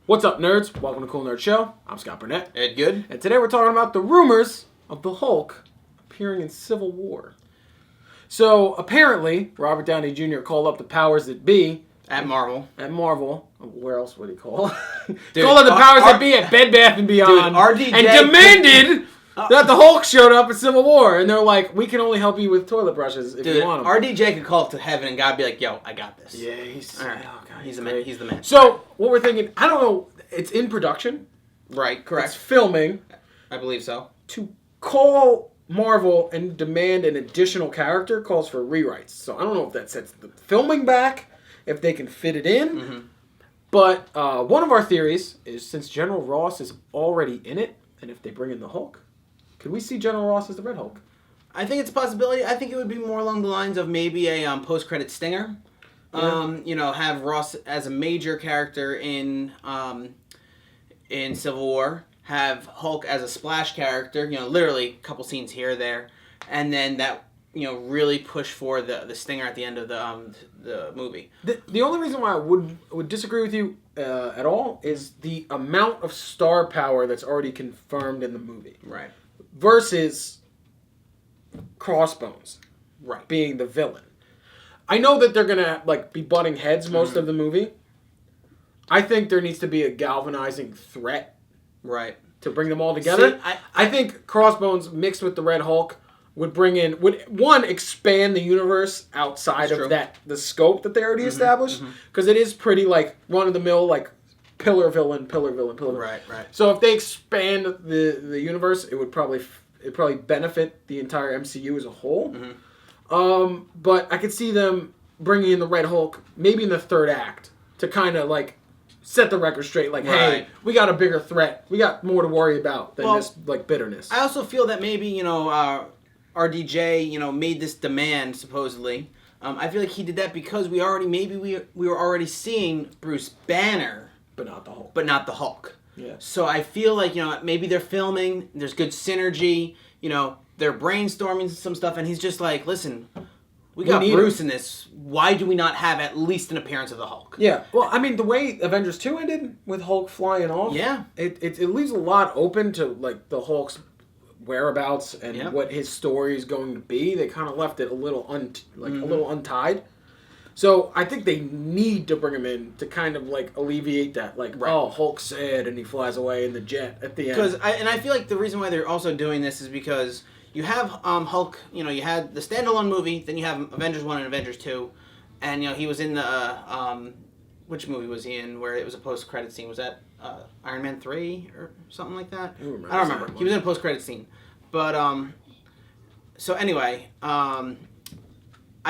What's up, nerds? Welcome to Cool Nerd Show. I'm Scott Burnett. Ed Good. And today we're talking about the rumors of the Hulk appearing in Civil War. So, apparently, Robert Downey Jr. called up the powers that be. At Marvel. Where else would he call? Dude, called up the powers that be at Bed Bath & Beyond. RDJ and demanded that the Hulk showed up in Civil War. And they're like, we can only help you with toilet brushes if you want them. RDJ could call up to heaven and God be like, yo, I got this. Yeah, he's... All right. Oh, God, he's the man. So, what we're thinking, I don't know, it's in production. Right, correct. It's filming. I believe so. To call Marvel and demand an additional character calls for rewrites. So I don't know if that sets the filming back, if they can fit it in. Mm-hmm. But one of our theories is since General Ross is already in it, and if they bring in the Hulk, could we see General Ross as the Red Hulk? I think it's a possibility. I think it would be more along the lines of maybe a post-credit stinger. Yeah. Have Ross as a major character in Civil War. Have Hulk as a splash character. Literally a couple scenes here or there, and then that really push for the stinger at the end of the movie. The only reason why I would disagree with you at all is the amount of star power that's already confirmed in the movie. Right. Versus Crossbones. Right. Being the villain. I know that they're gonna be butting heads most of the movie. I think there needs to be a galvanizing threat. Right. To bring them all together. See, I think Crossbones mixed with the Red Hulk would would expand the universe outside of the scope that they already established. Because it is pretty run of the mill pillar villain. Right. So if they expand the universe, it would probably benefit the entire MCU as a whole. But I could see them bringing in the Red Hulk maybe in the third act to kind of set the record straight. Hey, we got a bigger threat. We got more to worry about than this bitterness. I also feel that maybe RDJ made this demand supposedly. I feel like he did that because we were already seeing Bruce Banner, but not the Hulk. Yeah. So I feel like maybe they're filming. There's good synergy. They're brainstorming some stuff, and he's just like, listen. We got Bruce in this. Why do we not have at least an appearance of the Hulk? Yeah. Well, I mean, the way Avengers 2 ended with Hulk flying off, it leaves a lot open to the Hulk's whereabouts and what his story is going to be. They kind of left it a little a little untied. So I think they need to bring him in to kind of alleviate that. Oh, Hulk's sad and he flies away in the jet at the end. I feel like the reason why they're also doing this is because you have Hulk, you had the standalone movie, then you have Avengers 1 and Avengers 2, and he was in the, which movie was he in where it was a post-credit scene? Was that Iron Man 3 or something like that? I don't remember. He was in a post-credit scene. But, so anyway, I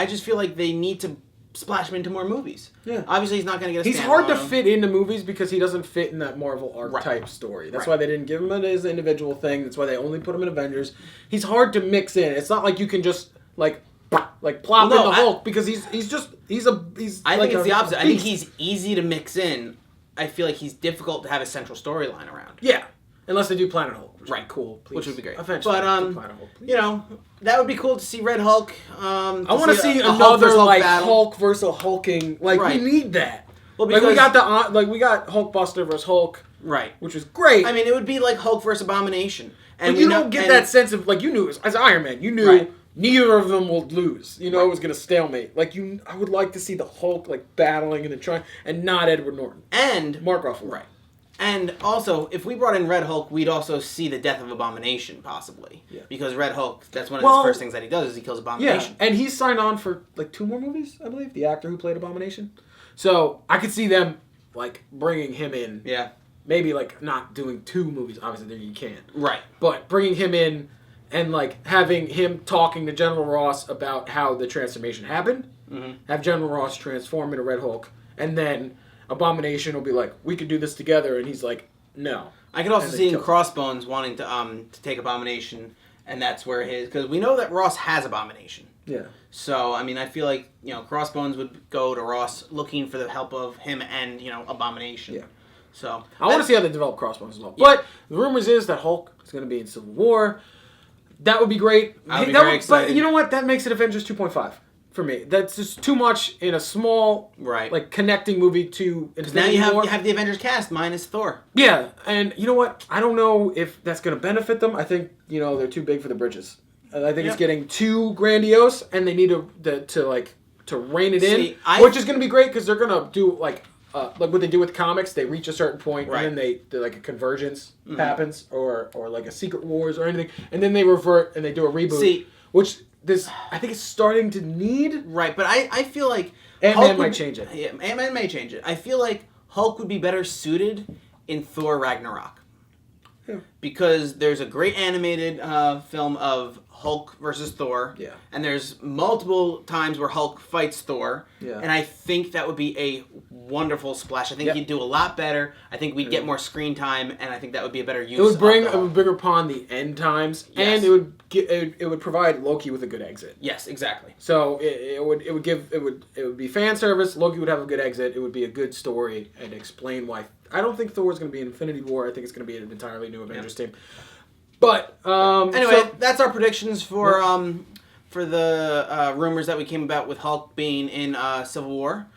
just feel like they need to splash him into more movies. Yeah. Obviously, he's not going to get a He's hard to fit into movies because he doesn't fit in that Marvel archetype story. That's why they didn't give him his individual thing. That's why they only put him in Avengers. He's hard to mix in. It's not like you can just plop in the Hulk because he's I think it's the opposite. I think he's easy to mix in. I feel like he's difficult to have a central storyline around. Yeah. Unless they do Planet Hulk. Which would be cool. Please. Which would be great. Eventually. But, Planet Hulk, that would be cool to see Red Hulk. I want to see another Hulk versus Hulking. We need that. Well, because we got we got Hulkbuster versus Hulk. Right. Which was great. I mean, it would be like Hulk versus Abomination. And you don't get that sense of you knew as Iron Man, you knew neither of them will lose. It was going to stalemate. I would like to see the Hulk battling and trying, and not Edward Norton and Mark Ruffalo. Right. And also, if we brought in Red Hulk, we'd also see the death of Abomination, possibly. Yeah. Because Red Hulk, that's one of his first things that he does is he kills Abomination. Yeah, and he's signed on for 2 more movies, I believe. The actor who played Abomination. So I could see them bringing him in. Yeah. Maybe not doing 2 movies. Obviously, you can't. Right. But bringing him in and having him talking to General Ross about how the transformation happened. Mm-hmm. Have General Ross transform into Red Hulk, and then Abomination will be we could do this together, and he's no. I could also see Crossbones wanting to take Abomination, and that's where because we know that Ross has Abomination. Yeah. So I mean, I feel like Crossbones would go to Ross looking for the help of him and Abomination. Yeah. So I want to see how they develop Crossbones as well. Yeah. But the rumors is that Hulk is going to be in Civil War. That would be great. I would be very excited. But you know what? That makes it Avengers 2.5. for me. That's just too much in a small, like connecting movie to Infinity War. Now you have the Avengers cast minus Thor. Yeah, and you know what? I don't know if that's going to benefit them. I think they're too big for the britches. I think it's getting too grandiose, and they need to rein it in, which is going to be great because they're going to do like what they do with comics. They reach a certain point, and then they like a convergence happens, or like a Secret Wars or anything, and then they revert and they do a reboot. Which I think it's starting to need. Right, but I feel like Ant-Man might change it. Yeah, Ant-Man may change it. I feel like Hulk would be better suited in Thor Ragnarok. Yeah. Because there's a great animated film of Hulk versus Thor. Yeah. And there's multiple times where Hulk fights Thor. Yeah. And I think that would be a wonderful splash. I think he'd do a lot better. I think we'd get more screen time, and I think that would be a better use. It would bring a bigger upon the end times, and it would provide Loki with a good exit. Yes, exactly. So it would be fan service. Loki would have a good exit. It would be a good story and explain why. I don't think Thor is going to be in Infinity War. I think it's going to be an entirely new Avengers team. But anyway, that's our predictions for the rumors that we came about with Hulk being in Civil War.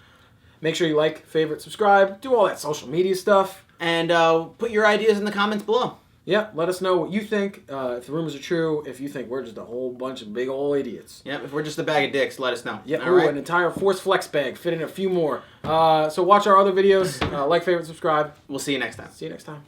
Make sure you like, favorite, subscribe, do all that social media stuff, and put your ideas in the comments below. Yeah, let us know what you think. If the rumors are true, if you think we're just a whole bunch of big old idiots. Yeah, if we're just a bag of dicks, let us know. Yeah, an entire Force Flex bag, fit in a few more. So watch our other videos, like, favorite, subscribe. We'll see you next time. See you next time.